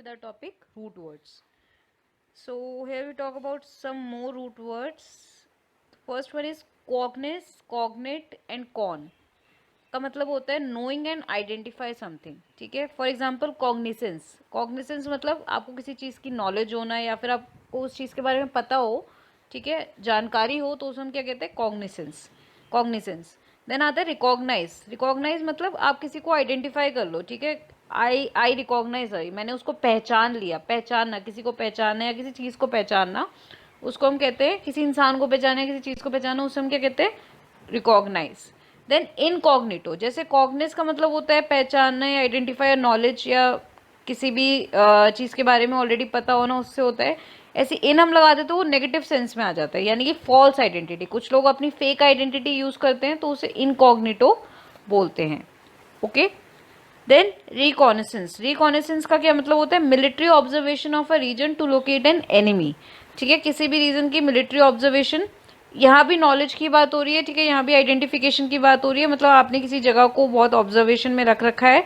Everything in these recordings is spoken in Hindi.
another topic, root words. So here we talk about some more root words. First one is cognizance, cognate and con. का मतलब होता है knowing and identify something. ठीक है. For example, cognizance. Cognizance मतलब आपको किसी चीज़ की knowledge होना या फिर आपको उस चीज़ के बारे में पता हो, ठीक है, जानकारी हो, तो उसे हम क्या कहते हैं? cognizance. Cognizance. देन आता है रिकॉग्नाइज. रिकॉग्नाइज मतलब आप किसी को आइडेंटिफाई कर लो. ठीक है. आई रिकॉग्नाइज है, मैंने उसको पहचान लिया. पहचानना, किसी को पहचानना या किसी चीज़ को पहचानना, उसको हम कहते हैं. किसी इंसान को पहचाना, किसी चीज़ को पहचाना, उसे हम क्या कहते हैं? रिकॉग्नाइज. Then incognito. जैसे कॉग्निस का मतलब होता है पहचानना या आइडेंटिफाई नॉलेज या किसी भी चीज़ के बारे में ऑलरेडी पता होना, उससे होता है. ऐसे इन हम लगा देते तो वो नेगेटिव सेंस में आ जाता है, यानी कि फॉल्स आइडेंटिटी. कुछ लोग अपनी फेक आइडेंटिटी यूज करते हैं तो उसे इनकॉग्निटो बोलते हैं. ओके. Then reconnaissance. रिकॉनेसेंस का क्या मतलब होता है? Military observation of a region to locate an enemy. ठीक है. किसी भी रीजन की मिलिट्री ऑब्जर्वेशन. यहाँ भी नॉलेज की बात हो रही है. ठीक है. यहाँ भी आइडेंटिफिकेशन की बात हो रही है. मतलब आपने किसी जगह को बहुत ऑब्जर्वेशन में रख रखा है.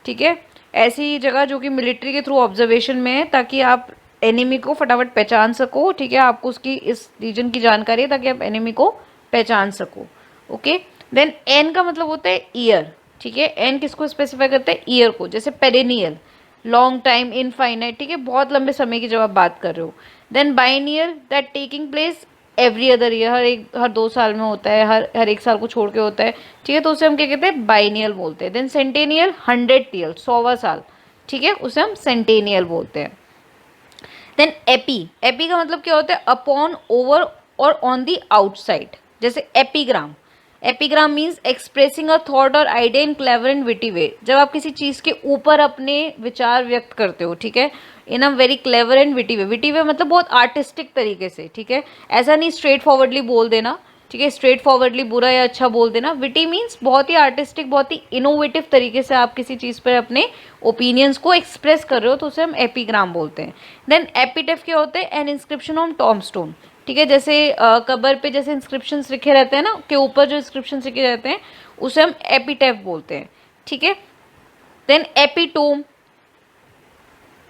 ठीक है. ऐसी जगह जो कि मिलिट्री के थ्रू ऑब्जर्वेशन में है, ताकि आप एनिमी को फटाफट पहचान सको. ठीक है. आपको उसकी इस रीजन की जानकारी है ताकि आप एनिमी को पहचान सको. ओके. देन एन का मतलब होता है ईयर. ठीक है. एन किसको स्पेसिफाई करते हैं? ईयर को. जैसे पेरेनियल, लॉन्ग टाइम, इनफाइनाइट. ठीक है. बहुत लंबे समय की जब आप बात कर रहे हो. Then biennial, that taking place every other year. हर 2 साल में होता है, हर 1 साल को छोड़ के होता है. ठीक है. तो उसे हम क्या कहते हैं? बाइनियल बोलते हैं. देन सेंटेनियल, 100 ईयर, 100वां साल. ठीक है. उसे हम सेंटेनियल बोलते हैं. Then AP. एपी का मतलब क्या होता है? Upon, over or on the outside. जैसे epigram. Epigram means expressing a thought or idea in clever and witty way. जब आप किसी चीज़ के ऊपर अपने विचार व्यक्त करते हो. ठीक है. In a very clever and witty way. Witty way मतलब बहुत आर्टिस्टिक तरीके से. ठीक है. ऐसा नहीं स्ट्रेट फॉरवर्डली बोल देना. ठीक है. स्ट्रेट फॉरवर्डली बुरा या अच्छा बोल देना. विटी मीन्स बहुत ही आर्टिस्टिक, बहुत ही इनोवेटिव तरीके से आप किसी चीज़ पर अपने ओपिनियंस को एक्सप्रेस कर रहे हो, तो उसे हम एपीग्राम बोलते हैं. देन एपिटेफ क्या होते हैं? An inscription on tombstone. ठीक है. जैसे कबर पे जैसे इंस्क्रिप्शन लिखे रहते हैं ना, के ऊपर जो इंस्क्रिप्शन लिखे रहते हैं, उसे हम एपिटेफ बोलते हैं. ठीक है. Then epitome.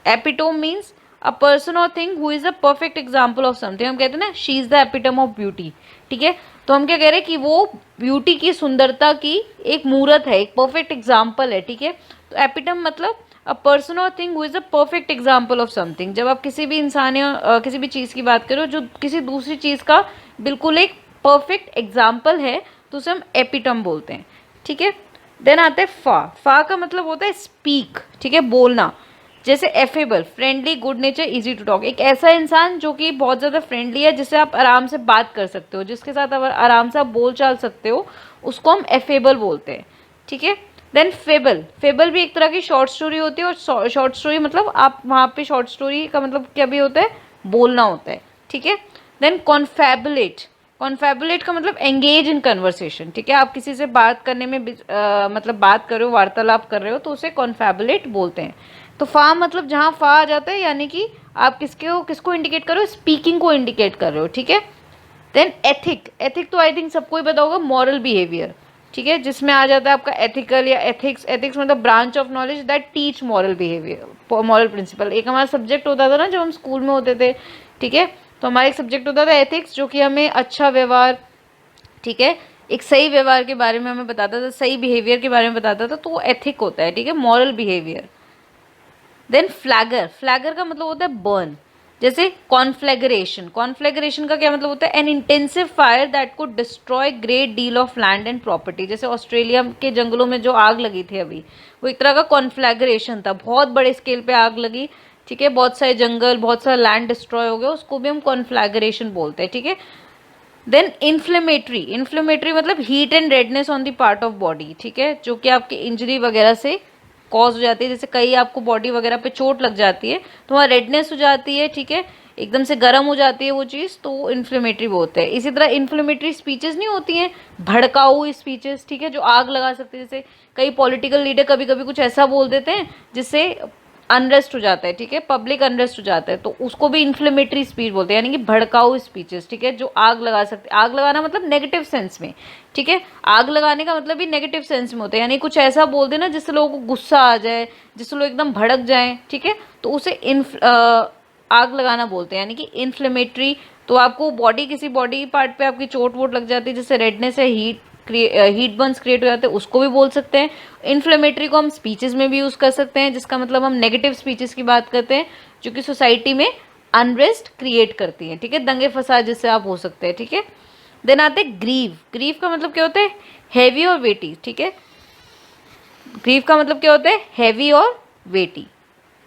Epitome means a person और thing who is a perfect example of something. हम कहते हैं ना, she is the epitome of beauty. ठीक है. तो हम क्या कह रहे हैं कि वो ब्यूटी की, सुंदरता की एक मूर्त है, एक परफेक्ट एग्जाम्पल है. ठीक है. तो एपिटम मतलब अ पर्सन और thing who is a perfect example of something. जब आप किसी भी इंसान या किसी भी चीज़ की बात करो जो किसी दूसरी चीज़ का बिल्कुल एक परफेक्ट एग्जाम्पल है, तो उसे हम एपिटम बोलते हैं. ठीक है. देन आता है फा. फा का मतलब होता है स्पीक. ठीक है. बोलना. जैसे affable, friendly, good nature, easy to talk. एक ऐसा इंसान जो कि बहुत ज़्यादा फ्रेंडली है, जिससे आप आराम से बात कर सकते हो, जिसके साथ आराम से आप बोल चाल सकते हो, उसको हम एफेबल बोलते हैं. ठीक है. Then fable. फेबल भी एक तरह की शॉर्ट स्टोरी होती है. और शॉर्ट स्टोरी मतलब आप वहाँ पे शॉर्ट स्टोरी का मतलब क्या भी होता है? बोलना होता है. ठीक है. देन कॉन्फैबुलेट. कॉन्फैबुलेट का मतलब एंगेज इन कन्वर्सेशन. ठीक है. आप किसी से बात करने में मतलब बात कर रहे हो, वार्तालाप कर रहे हो, तो उसे कॉन्फैबुलेट बोलते हैं. तो फा मतलब जहाँ फा आ जाता है, यानी कि आप किसको इंडिकेट कर रहे हो? स्पीकिंग को इंडिकेट कर रहे हो. ठीक है. Then ethic. एथिक तो आई थिंक सबको ही पता होगा, मॉरल बिहेवियर. ठीक है. जिसमें आ जाता है आपका एथिकल या एथिक्स. एथिक्स मतलब branch of knowledge that teach moral behaviour, moral principle. एक हमारा सब्जेक्ट होता था ना जब हम स्कूल में होते थे. ठीक है. तो हमारा एक सब्जेक्ट होता था एथिक्स, जो कि हमें अच्छा व्यवहार, ठीक है, एक सही व्यवहार के बारे में हमें बताता था, सही बिहेवियर के बारे में बताता था. तो वो एथिक होता है. ठीक है. Moral behaviour. देन फ्लैगर. फ्लैगर का मतलब होता है बर्न. जैसे कॉन्फ्लैग्रेशन. कॉन्फ्लैग्रेशन का क्या मतलब होता है? N intensive fire that could destroy great deal of land and property. जैसे ऑस्ट्रेलिया के जंगलों में जो आग लगी थी अभी, वो एक तरह का कॉन्फ्लैग्रेशन था. बहुत बड़े स्केल पे आग लगी. ठीक है. बहुत सारे जंगल, बहुत सारा लैंड डिस्ट्रॉय हो गया, उसको भी हम कॉन्फ्लैग्रेशन बोलते हैं. ठीक है. Then inflammatory. इन्फ्लेमेटरी मतलब heat and redness on the part of body. ठीक है. जो कि आपकी इंजरी वगैरह से कॉज हो जाती है. जैसे कहीं आपको बॉडी वगैरह पे चोट लग जाती है, तो वहाँ रेडनेस हो जाती है. ठीक है. एकदम से गर्म हो जाती है वो चीज़, तो वो इन्फ्लेमेटरी बोलते हैं. इसी तरह इन्फ्लेमेटरी स्पीचेस नहीं होती हैं, भड़काऊ स्पीचेस. ठीक है. जो आग लगा सकते हैं. जैसे कई पॉलिटिकल लीडर कभी कभी कुछ ऐसा बोल देते हैं जिससे अनरेस्ट हो जाता है, ठीक है, पब्लिक अनरेस्ट हो जाता है, तो उसको भी इन्फ्लेमेटरी स्पीच बोलते हैं, यानी कि भड़काऊ स्पीचेस, ठीक है, जो आग लगा सकते, आग लगाना मतलब नेगेटिव सेंस में, ठीक है, आग लगाने का मतलब भी नेगेटिव सेंस में होता है, यानी कुछ ऐसा बोल देना जिससे लोगों को गुस्सा आ जाए, जिससे लोग एकदम भड़क जाएं, ठीक है, तो उसे आग लगाना बोलते हैं, यानी कि इन्फ्लेमेटरी। तो आपको बॉडी, किसी बॉडी पार्ट पे आपकी चोट वोट लग जाती है, जिससे रेडनेस या हीट बर्न्स क्रिएट हो जाते हैं, उसको भी बोल सकते हैं। इन्फ्लेमेटरी को हम स्पीचेस में भी यूज कर सकते हैं, जिसका मतलब हम नेगेटिव स्पीचेस की बात करते हैं जो कि सोसाइटी में अनरेस्ट क्रिएट करती हैं, ठीक है, दंगे फसाद जिससे आप हो सकते हैं, ठीक है। देन आते हैं ग्रीव। ग्रीव का मतलब क्या होता है? हैवी और वेटी, ठीक है, ग्रीव का मतलब क्या होता है? हैवी और weighty,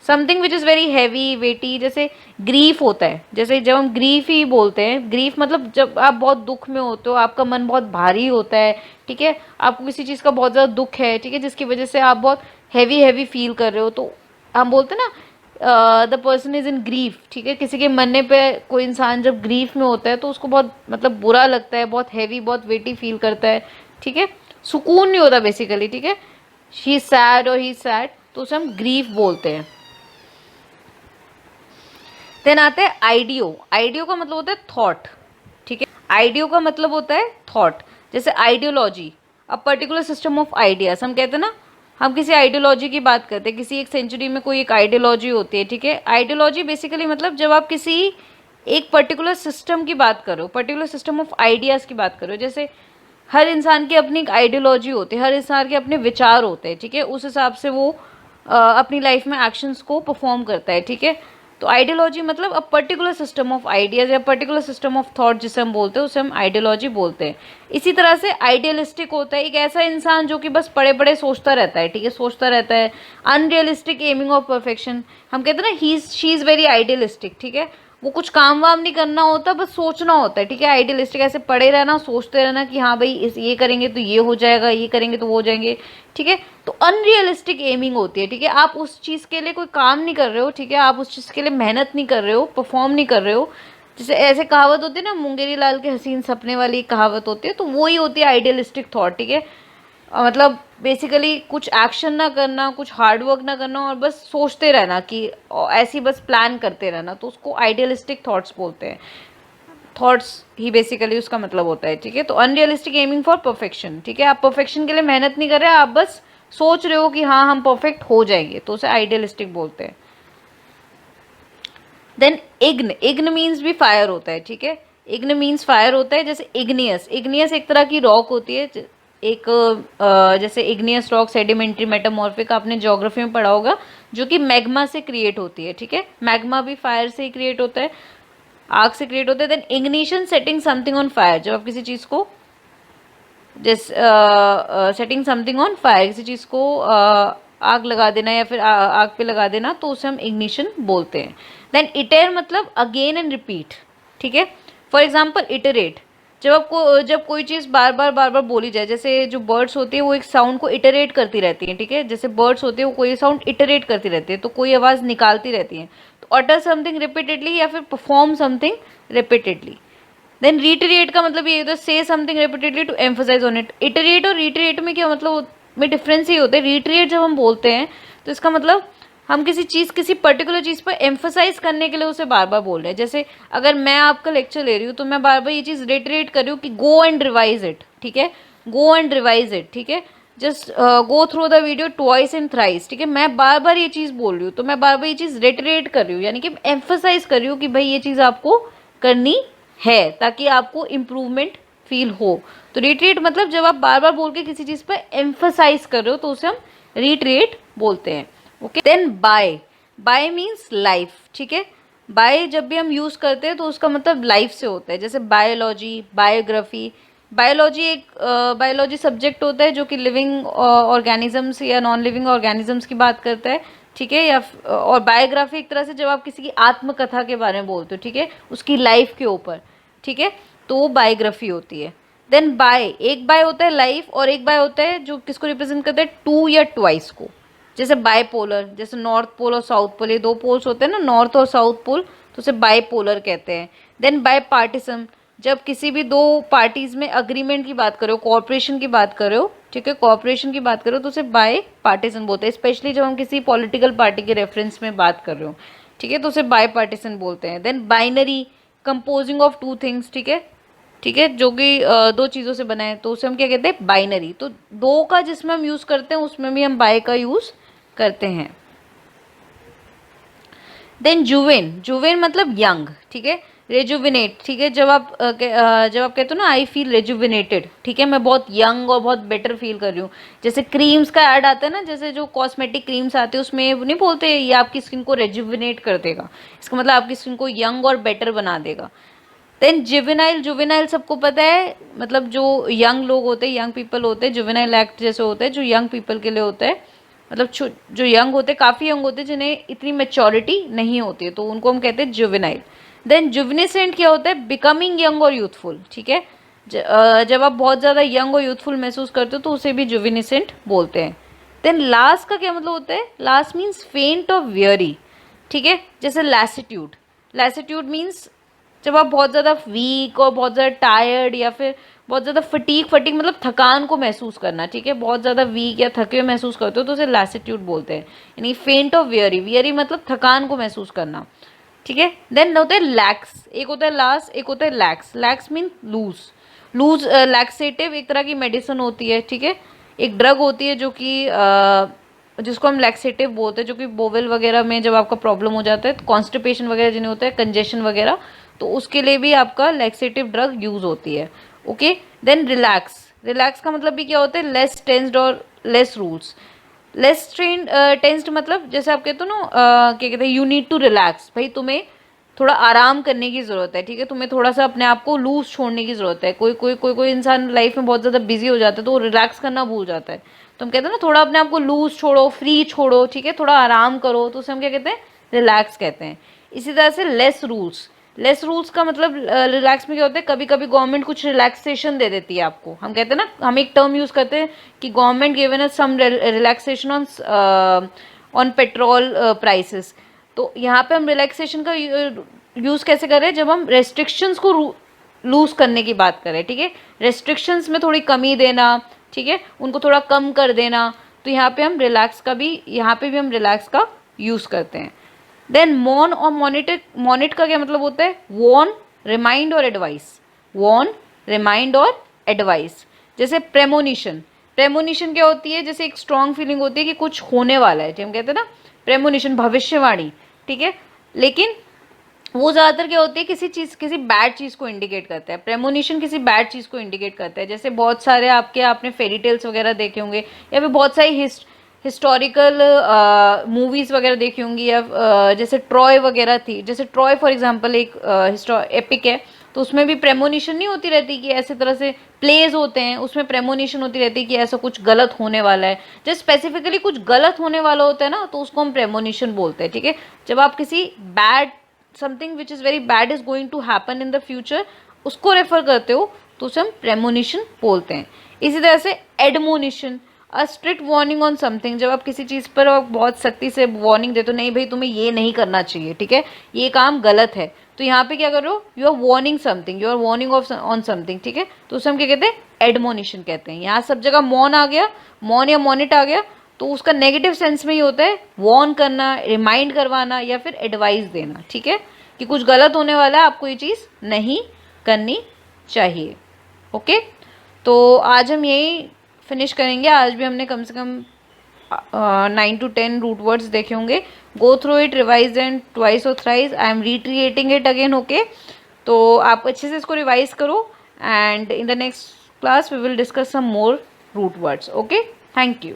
something which is very heavy weighty, जैसे ग्रीफ होता है, जैसे जब हम ग्रीफ ही बोलते हैं, ग्रीफ मतलब जब आप बहुत दुख में होते हो, आपका मन बहुत भारी होता है, ठीक है, आपको किसी चीज़ का बहुत ज़्यादा दुख है, ठीक है, जिसकी वजह से आप बहुत हैवी हैवी फील कर रहे हो, तो हम बोलते हैं ना the person is in grief, ठीक है, किसी के मरने पे कोई इंसान जब ग्रीफ में होता है तो उसको बहुत मतलब बुरा लगता है, बहुत हैवी बहुत वेटी फील करता है, ठीक है, सुकून नहीं होता बेसिकली, ठीक है, शी इज सैड और ही सैड, तो उसे हम ग्रीफ बोलते हैं। देन आता है आइडियो। आइडियो का मतलब होता है थॉट, ठीक है, आइडियो का मतलब होता है थॉट, जैसे ideology, a particular system of ideas, हम कहते हैं ना, हम किसी आइडियोलॉजी की बात करते हैं, किसी एक सेंचुरी में कोई एक आइडियोलॉजी होती है, ठीक है, आइडियोलॉजी बेसिकली मतलब जब आप किसी एक पर्टिकुलर सिस्टम की बात करो, पर्टिकुलर सिस्टम ऑफ आइडियाज़ की बात करो, जैसे हर इंसान की अपनी एक आइडियोलॉजी होती है, हर इंसान के अपने विचार होते हैं, ठीक है, उस हिसाब से वो अपनी लाइफ में एक्शंस को परफॉर्म करता है, ठीक है, तो आइडियोलॉजी मतलब a particular system of ideas या पर्टिकुलर सिस्टम ऑफ थॉट जिसे हम बोलते हैं, उसे हम आइडियोलॉजी बोलते हैं। इसी तरह से आइडियलिस्टिक होता है एक ऐसा इंसान जो कि बस पड़े पड़े सोचता रहता है, ठीक है, सोचता रहता है। अनरियलिस्टिक एमिंग ऑफ परफेक्शन, हम कहते हैं ना ही शी इज़ वेरी आइडियलिस्टिक, ठीक है, वो कुछ काम वाम नहीं करना होता, बस सोचना होता है, ठीक है, आइडियलिस्टिक ऐसे पड़े रहना, सोचते रहना कि हाँ भाई इस ये करेंगे तो ये हो जाएगा, ये करेंगे तो वो हो जाएंगे, ठीक है, तो अनरियलिस्टिक एमिंग होती है, ठीक है, आप उस चीज़ के लिए कोई काम नहीं कर रहे हो, ठीक है, आप उस चीज़ के लिए मेहनत नहीं कर रहे हो, परफॉर्म नहीं कर रहे हो, जैसे ऐसे कहावत होती है ना, मुंगेरी लाल के हसीन सपने वाली कहावत होती है, तो वही होती है आइडियलिस्टिक थॉट, ठीक है, मतलब बेसिकली कुछ एक्शन ना करना, कुछ हार्ड वर्क ना करना और बस सोचते रहना कि ऐसी बस प्लान करते रहना, तो उसको आइडियलिस्टिक थॉट्स बोलते हैं। थॉट्स ही बेसिकली उसका मतलब होता है, ठीक है, तो अनरियलिस्टिक एमिंग फॉर परफेक्शन, ठीक है, आप परफेक्शन के लिए मेहनत नहीं कर रहे, आप बस सोच रहे हो कि हाँ हम परफेक्ट हो जाएंगे, तो उसे आइडियलिस्टिक बोलते हैं। देन इग्न। इग्न मीन्स भी फायर होता है, ठीक है, इग्न मीन्स फायर होता है, जैसे इग्नियस। इग्नियस एक तरह की रॉक होती है, एक जैसे इग्नियस रॉक सेडिमेंट्री मेटामॉर्फिक आपने ज्योग्राफी में पढ़ा होगा, जो कि मैग्मा से क्रिएट होती है, ठीक है, मैग्मा भी फायर से ही क्रिएट होता है, आग से क्रिएट होता है। Then ignition, setting something on fire, जब आप किसी चीज़ को सेटिंग समथिंग ऑन फायर, किसी चीज़ को आग लगा देना या फिर आग पे लगा देना, तो उसे हम इग्निशन बोलते हैं। देन इटर मतलब अगेन एंड रिपीट, ठीक है, फॉर एग्जाम्पल इटरेट, जब कोई चीज़ बार बार बोली जाए, जैसे जो बर्ड्स होती है वो एक साउंड को इटरेट करती रहती हैं, ठीक है, जैसे बर्ड्स होती है वो कोई साउंड इटरेट करती रहती है, तो कोई आवाज़ निकालती रहती है, तो अटर समथिंग रिपीटेडली या फिर perform something repeatedly. Then reiterate का मतलब ये होता है say something repeatedly to emphasize on it. Iterate और रिटरेट में क्या मतलब में डिफरेंस ये होता है, रिटरेट जब हम बोलते हैं तो इसका मतलब हम किसी चीज़, किसी पर्टिकुलर चीज़ पर एम्फसाइज करने के लिए उसे बार बार बोल रहे हैं, जैसे अगर मैं आपका लेक्चर ले रही हूँ तो मैं बार बार ये चीज़ रिटरेट कर रही हूँ कि गो एंड रिवाइज इट, ठीक है, गो एंड रिवाइज इट, ठीक है, just go through the video twice and thrice, ठीक है, मैं बार बार ये चीज़ बोल रही हूँ, तो मैं बार बार ये चीज़ रिटरेट कर रही हूँ, यानी कि एम्फसाइज कर रही हूँ कि भाई ये चीज़ आपको करनी है ताकि आपको इम्प्रूवमेंट फील हो। तो रिट्रेट मतलब जब आप बार बार बोल के किसी चीज़ पर एम्फसाइज कर रहे हो तो उसे हम रिट्रेट बोलते हैं। Okay, then bi. Bi means life, ठीक है, बाय जब भी हम यूज़ करते हैं तो उसका मतलब लाइफ से होता है, जैसे बायोलॉजी, बायोग्राफी। बायोलॉजी एक बायोलॉजी सब्जेक्ट होता है जो कि लिविंग ऑर्गेनिजम्स या नॉन लिविंग ऑर्गेनिजम्स की बात करता है, ठीक है, या और बायोग्राफी एक तरह से जब आप किसी की आत्मकथा के बारे में बोलते हो, ठीक है, उसकी लाइफ के ऊपर, ठीक है, तो वो बायोग्राफी होती है। देन बाय, एक बाय होता है लाइफ और एक बाय होता है जो किसको रिप्रेजेंट करता है, टू या ट्वाइस को, जैसे बायपोलर, जैसे नॉर्थ पोल और साउथ पोल, ये दो पोल्स होते हैं ना, नॉर्थ और साउथ पोल, तो उसे बायपोलर कहते हैं। देन बाय पार्टिसम, जब किसी भी दो पार्टीज में अग्रीमेंट की बात करो, कॉर्पोरेशन की बात करो, ठीक है, कोऑपरेशन की बात करो तो उसे बाय पार्टीसन बोलते हैं, स्पेशली जब हम किसी पॉलिटिकल पार्टी के रेफरेंस में बात कर रहे हो, ठीक है, तो उसे बाय पार्टीसन बोलते हैं। Then binary, composing of two things, ठीक है, ठीक है, जो कि दो चीज़ों से बना है, तो उसे हम क्या कहते हैं, बाइनरी। तो दो का जिसमें हम यूज़ करते हैं उसमें भी हम बाय का यूज़ करते हैं। देन जुवेन, जुवेन मतलब यंग, ठीक है, रेजुविनेट, ठीक है, जब आप कहते हो ना आई फील रेजुविनेटेड, ठीक है, मैं बहुत यंग और बहुत बेटर फील कर रही हूँ। जैसे क्रीम्स का ऐड आता है ना, जैसे जो कॉस्मेटिक क्रीम्स आते हैं उसमें नहीं बोलते ये आपकी स्किन को रेजुविनेट कर देगा, इसका मतलब आपकी स्किन को यंग और बेटर बना देगा। देन जुवेनाइल, जुवेनाइल सबको पता है, मतलब जो यंग लोग होते हैं, यंग पीपल होते हैं, जुवेनाइल एक्ट जैसे होते हैं जो यंग पीपल के लिए होता है, मतलब जो यंग होते हैं, काफ़ी यंग होते हैं, जिन्हें इतनी मेच्योरिटी नहीं होती है, तो उनको हम कहते हैं जुवेनाइल। देन जुवनेसेंट क्या होता है, बिकमिंग यंग और यूथफुल, ठीक है, जब आप बहुत ज़्यादा यंग और यूथफुल महसूस करते हो तो उसे भी जुवनेसेंट बोलते हैं। देन लास्ट का क्या मतलब होता है, लास्ट मीन्स फेंट और वियरी, ठीक है, जैसे लैसिट्यूड, लैसिट्यूड मीन्स जब आप बहुत ज़्यादा वीक और बहुत ज़्यादा टायर्ड या फिर बहुत ज़्यादा फटीक, फटीक मतलब थकान को महसूस करना, ठीक है, बहुत ज़्यादा वीक या थके हुए महसूस करते हो तो उसे लैसिट्यूड बोलते हैं, यानी फेंट ऑफ वियरी, वियरी मतलब थकान को महसूस करना, ठीक है। देन होता है लैक्स, एक होता है लास, एक होता है lax, lax mean loose, loose laxative एक तरह की मेडिसिन होती है, ठीक है, एक ड्रग होती है जो कि जिसको हम लैक्सेटिव बोलते हैं, जो कि बोवेल वगैरह में जब आपका प्रॉब्लम हो जाता है, कॉन्स्टिपेशन वगैरह जिन्हें होता है, कंजेशन वगैरह, तो उसके लिए भी आपका लैक्सेटिव ड्रग यूज होती है। ओके, देन रिलैक्स, रिलैक्स का मतलब भी क्या होता है, लेस टेंस्ड और लेस रूल्स, लेस टेंस्ड मतलब जैसे आप कहते हो ना, क्या कहते हैं, यू नीड टू रिलैक्स, भाई तुम्हें थोड़ा आराम करने की ज़रूरत है, ठीक है, तुम्हें थोड़ा सा अपने आप को लूज छोड़ने की ज़रूरत है। कोई इंसान लाइफ में बहुत ज़्यादा बिजी हो जाता है तो वो रिलैक्स करना भूल जाता है, तो हम कहते हैं ना थोड़ा अपने आप को लूज छोड़ो, फ्री छोड़ो, ठीक है, थोड़ा आराम करो, तो उसे हम क्या कहते हैं, रिलैक्स कहते हैं। इसी तरह से लेस रूल्स, लेस रूल्स का मतलब रिलैक्स में क्या होता है, कभी कभी गवर्नमेंट कुछ रिलैक्सेशन दे देती है आपको, हम कहते हैं ना, हम एक टर्म यूज़ करते हैं कि government given us some relaxation on petrol prices, तो यहाँ पे हम रिलैक्सेशन का यूज़ कैसे कर रहे हैं, जब हम रेस्ट्रिक्शंस को लूज करने की बात करें, ठीक है, रेस्ट्रिक्शंस में थोड़ी कमी देना, ठीक है, उनको थोड़ा कम कर देना, तो यहाँ पे हम रिलैक्स का भी, यहाँ पे भी हम रिलैक्स का यूज़ करते हैं। देन मॉन और मॉनिटर, मॉनिट का क्या मतलब होता है, वॉर्न, रिमाइंड और एडवाइस, वॉर्न, रिमाइंड और एडवाइस। जैसे प्रेमोनिशन, प्रेमोनिशन क्या होती है, जैसे एक स्ट्रॉन्ग फीलिंग होती है कि कुछ होने वाला है, हम कहते हैं ना प्रेमोनिशन, भविष्यवाणी, ठीक है, लेकिन वो ज़्यादातर क्या होती है, किसी बैड चीज़ को इंडिकेट करता है, प्रेमोनिशन किसी बैड चीज़ को इंडिकेट करता है। जैसे बहुत सारे आपने फेरी टेल्स वगैरह देखे होंगे, या फिर बहुत सारी हिस्टोरिकल मूवीज़ वगैरह देखी होंगी, या जैसे ट्रॉय वगैरह थी, जैसे ट्रॉय फॉर एग्जांपल एक एपिक है, तो उसमें भी प्रेमोनिशन नहीं होती रहती कि ऐसे तरह से प्लेज होते हैं, उसमें प्रेमोनिशन होती रहती है कि ऐसा कुछ गलत होने वाला है, जब स्पेसिफिकली कुछ गलत होने वाला होता है ना, तो उसको हम प्रेमोनिशन बोलते हैं, ठीक है, जब आप किसी bad, something which is very bad is going to happen in the future, उसको रेफर करते हो तो उसे हम प्रेमोनिशन बोलते हैं। इसी तरह से admonition, a strict warning on something, जब आप किसी चीज़ पर बहुत सख्ती से वार्निंग देते हो, नहीं भाई तुम्हें ये नहीं करना चाहिए, ठीक है, ये काम गलत है, तो यहाँ पे क्या कर रहे हो, you are warning something, you are warning of on something, ठीक है, तो उसे हम क्या कहते हैं, एडमोनिशन कहते हैं। यहाँ सब जगह मॉन आ गया, मॉन या मॉनिट आ गया, तो उसका नेगेटिव सेंस में ही होता है वार्न करना, रिमाइंड करवाना या फिर एडवाइस देना, ठीक है, कि कुछ गलत होने वाला है, आपको ये चीज़ नहीं करनी चाहिए। ओके, तो आज हम यही फिनिश करेंगे। आज भी हमने कम से कम 9 to 10 रूट वर्ड्स देखे होंगे। Go through it, revise and twice और thrice, I am recreating it again. Okay, तो आप अच्छे से इसको रिवाइज करो, and in the next class we will discuss some more root words. Okay, thank you.